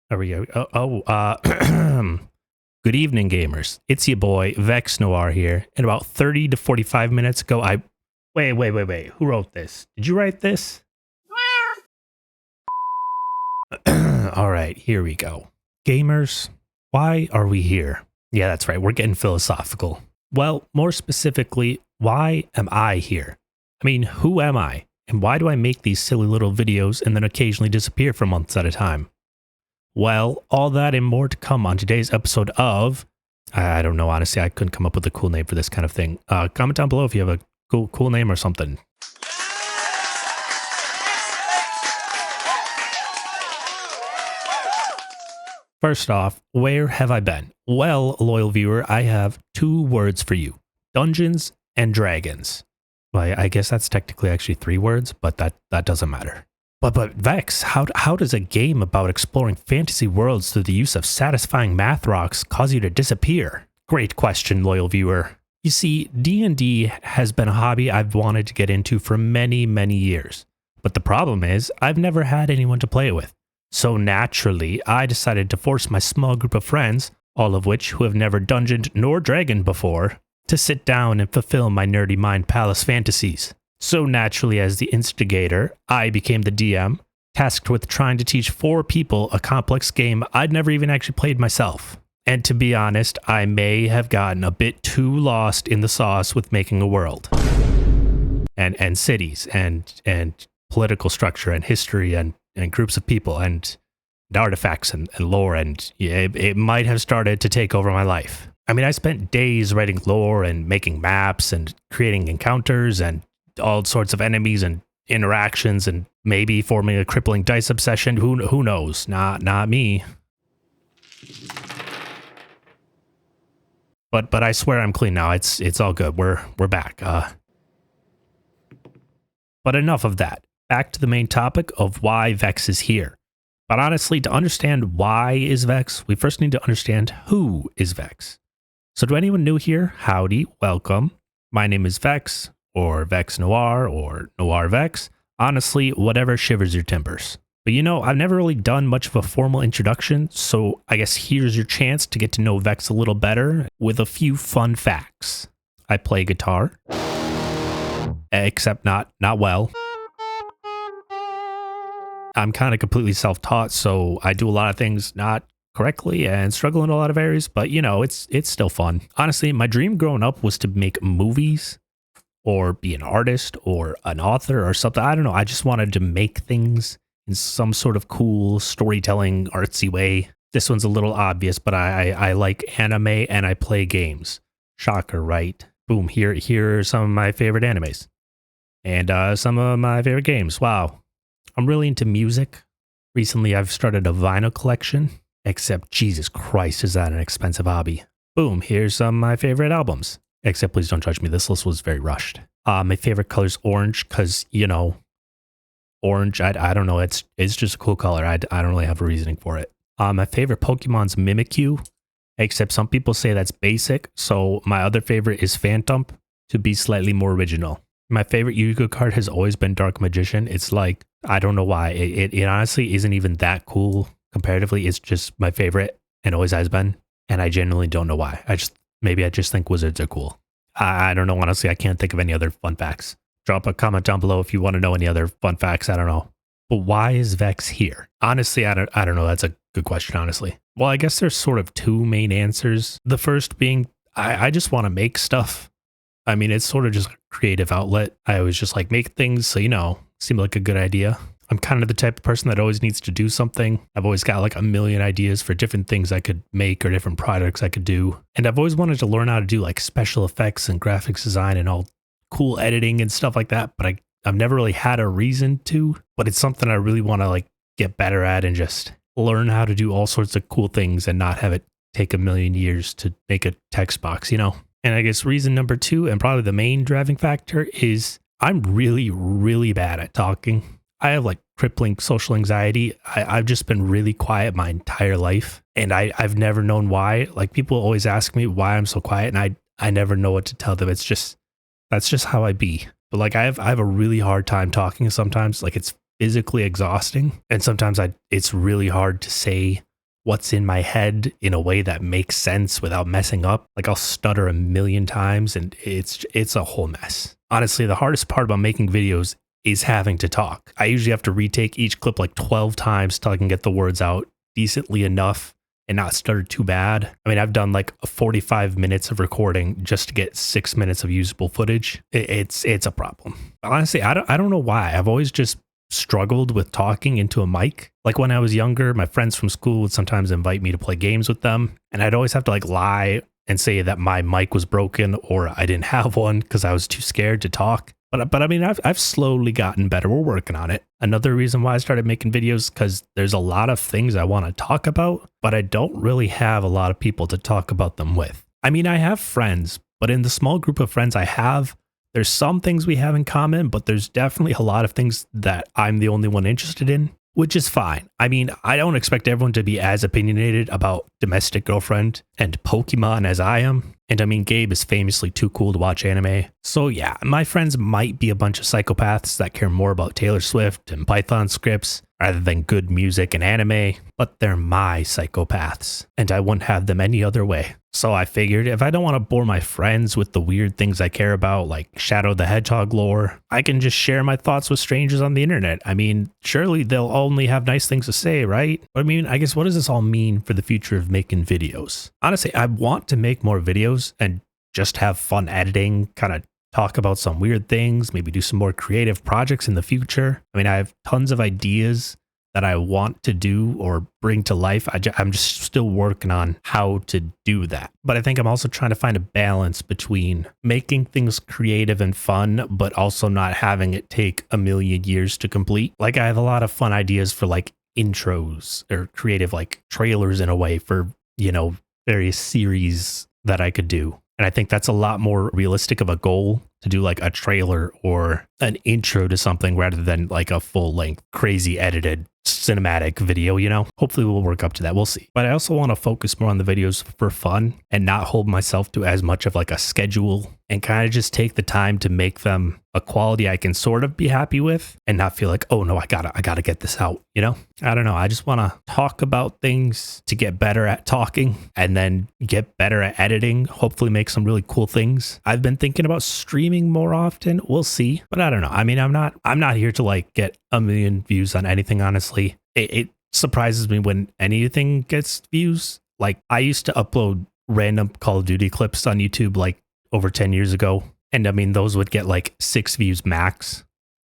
There we go. Good evening, gamers. It's your boy, Vex.exe here. And about 30 to 45 minutes ago, Wait. Who wrote this? Did you write this? All right, here we go. Gamers, why are we here? Yeah, that's right. We're getting philosophical. Well, more specifically, why am I here? I mean, who am I? And why do I make these silly little videos and then occasionally disappear for months at a time? Well, all that and more to come on today's episode of... I don't know, honestly. I couldn't come up with a cool name for this kind of thing. Comment down below if you have a cool name or something. First off, where have I been? Well, loyal viewer, I have two words for you. Dungeons and Dragons. Well, I guess that's technically actually three words, but that doesn't matter. But Vex, how does a game about exploring fantasy worlds through the use of satisfying math rocks cause you to disappear? Great question, loyal viewer. You see, D&D has been a hobby I've wanted to get into for many, many years. But the problem is, I've never had anyone to play it with. So naturally, I decided to force my small group of friends, all of which who have never dungeoned nor dragoned before, to sit down and fulfill my nerdy mind palace fantasies. So naturally, as the instigator, I became the DM, tasked with trying to teach 4 people a complex game I'd never even actually played myself. And to be honest, I may have gotten a bit too lost in the sauce with making a world. And cities, and political structure, and history, and groups of people, and artifacts, and lore, and yeah, it might have started to take over my life. I mean, I spent days writing lore, and making maps, and creating encounters, and all sorts of enemies and interactions, and maybe forming a crippling dice obsession. Who knows? Not me. But I swear I'm clean now. It's all good. We're back. But enough of that. Back to the main topic of why Vex is here. But honestly, to understand why is Vex, we first need to understand who is Vex. So to anyone new here, howdy, welcome. My name is Vex, or Vex Noir, or Noir Vex. Honestly, whatever shivers your timbers. But you know, I've never really done much of a formal introduction, so I guess here's your chance to get to know Vex a little better with a few fun facts. I play guitar, except not well. I'm kind of completely self-taught, so I do a lot of things not correctly and struggle in a lot of areas, but you know, it's still fun. Honestly, my dream growing up was to make movies, or be an artist, or an author, or something. I don't know. I just wanted to make things in some sort of cool storytelling, artsy way. This one's a little obvious, but I like anime and I play games. Shocker, right? Boom, here are some of my favorite animes. And some of my favorite games. Wow. I'm really into music. Recently, I've started a vinyl collection. Except, Jesus Christ, is that an expensive hobby? Boom, here's some of my favorite albums. Except, please don't judge me. This list was very rushed. My favorite color is orange because, you know, orange, I don't know. It's just a cool color. I don't really have a reasoning for it. My favorite Pokemon's Mimikyu, except some people say that's basic. So my other favorite is Phantom to be slightly more original. My favorite Yu-Gi-Oh card has always been Dark Magician. It's like, I don't know why. It honestly isn't even that cool comparatively. It's just my favorite and always has been. And I genuinely don't know why. Maybe I just think wizards are cool. I don't know, honestly. I can't think of any other fun facts. Drop a comment down below if you want to know any other fun facts. I don't know. But why is Vex here? Honestly, I don't know. That's a good question, honestly. Well, I guess there's sort of two main answers. The first being, I just want to make stuff. I mean, it's sort of just a creative outlet. I always just like make things, so, you know, seem like a good idea. I'm kind of the type of person that always needs to do something. I've always got like a million ideas for different things I could make or different products I could do. And I've always wanted to learn how to do like special effects and graphics design and all cool editing and stuff like that. But I've never really had a reason to, but it's something I really want to like get better at and just learn how to do all sorts of cool things and not have it take a million years to make a text box, you know? And I guess reason number 2, and probably the main driving factor, is I'm really, really bad at talking. I have like crippling social anxiety. I've just been really quiet my entire life. And I've never known why. Like people always ask me why I'm so quiet. And I never know what to tell them. That's just how I be. But like I have a really hard time talking sometimes. Like it's physically exhausting. And sometimes it's really hard to say what's in my head in a way that makes sense without messing up. Like I'll stutter a million times and it's a whole mess. Honestly, the hardest part about making videos is having to talk. I usually have to retake each clip like 12 times till I can get the words out decently enough and not stutter too bad. I mean, I've done like 45 minutes of recording just to get 6 minutes of usable footage. It's a problem. Honestly, I don't know why. I've always just struggled with talking into a mic. Like when I was younger, my friends from school would sometimes invite me to play games with them, and I'd always have to like lie and say that my mic was broken or I didn't have one because I was too scared to talk. But I mean, I've slowly gotten better. We're working on it. Another reason why I started making videos, because there's a lot of things I want to talk about, but I don't really have a lot of people to talk about them with. I mean, I have friends, but in the small group of friends I have, there's some things we have in common, but there's definitely a lot of things that I'm the only one interested in, which is fine. I mean, I don't expect everyone to be as opinionated about Domestic Girlfriend and Pokemon as I am. And I mean, Gabe is famously too cool to watch anime. So yeah, my friends might be a bunch of psychopaths that care more about Taylor Swift and Python scripts rather than good music and anime, but they're my psychopaths, and I wouldn't have them any other way. So I figured if I don't want to bore my friends with the weird things I care about, like Shadow the Hedgehog lore, I can just share my thoughts with strangers on the internet. I mean, surely they'll only have nice things to say, right? But I mean, I guess what does this all mean for the future of making videos? Honestly, I want to make more videos and just have fun editing, kind of talk about some weird things, maybe do some more creative projects in the future. I mean, I have tons of ideas that I want to do or bring to life. I'm just still working on how to do that. But I think I'm also trying to find a balance between making things creative and fun, but also not having it take a million years to complete. Like I have a lot of fun ideas for like intros or creative like trailers in a way for, you know, various series that I could do. And I think that's a lot more realistic of a goal to do like a trailer or an intro to something rather than like a full length, crazy edited cinematic video, you know? Hopefully we'll work up to that. We'll see. But I also want to focus more on the videos for fun and not hold myself to as much of like a schedule and kind of just take the time to make them a quality I can sort of be happy with and not feel like, oh no, I gotta get this out, you know? I don't know. I just want to talk about things to get better at talking and then get better at editing, hopefully make some really cool things. I've been thinking about streaming more often. We'll see. But I don't know. I mean, I'm not here to like get a million views on anything, honestly. It surprises me when anything gets views. Like I used to upload random Call of Duty clips on YouTube like over 10 years ago. And I mean, those would get like 6 views max.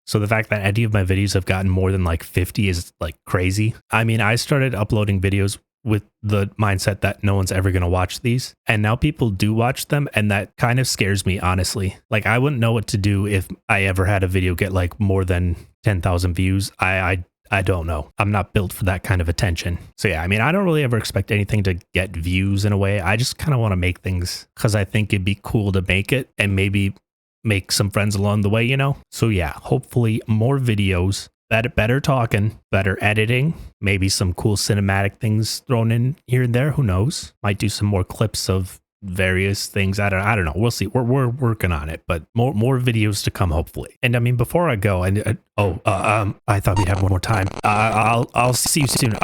So the fact that any of my videos have gotten more than like 50 is like crazy. I mean, I started uploading videos with the mindset that no one's ever going to watch these. And now people do watch them. And that kind of scares me, honestly. Like I wouldn't know what to do if I ever had a video get like more than 10,000 views. I don't know. I'm not built for that kind of attention. So yeah, I mean, I don't really ever expect anything to get views in a way. I just kind of want to make things because I think it'd be cool to make it and maybe make some friends along the way, you know? So yeah, hopefully more videos, better talking, better editing, maybe some cool cinematic things thrown in here and there. Who knows? Might do some more clips of various things. I don't know. We'll see. We're working on it, but more videos to come, hopefully. And I mean, before I go, I thought we'd have one more time. I'll see you soon.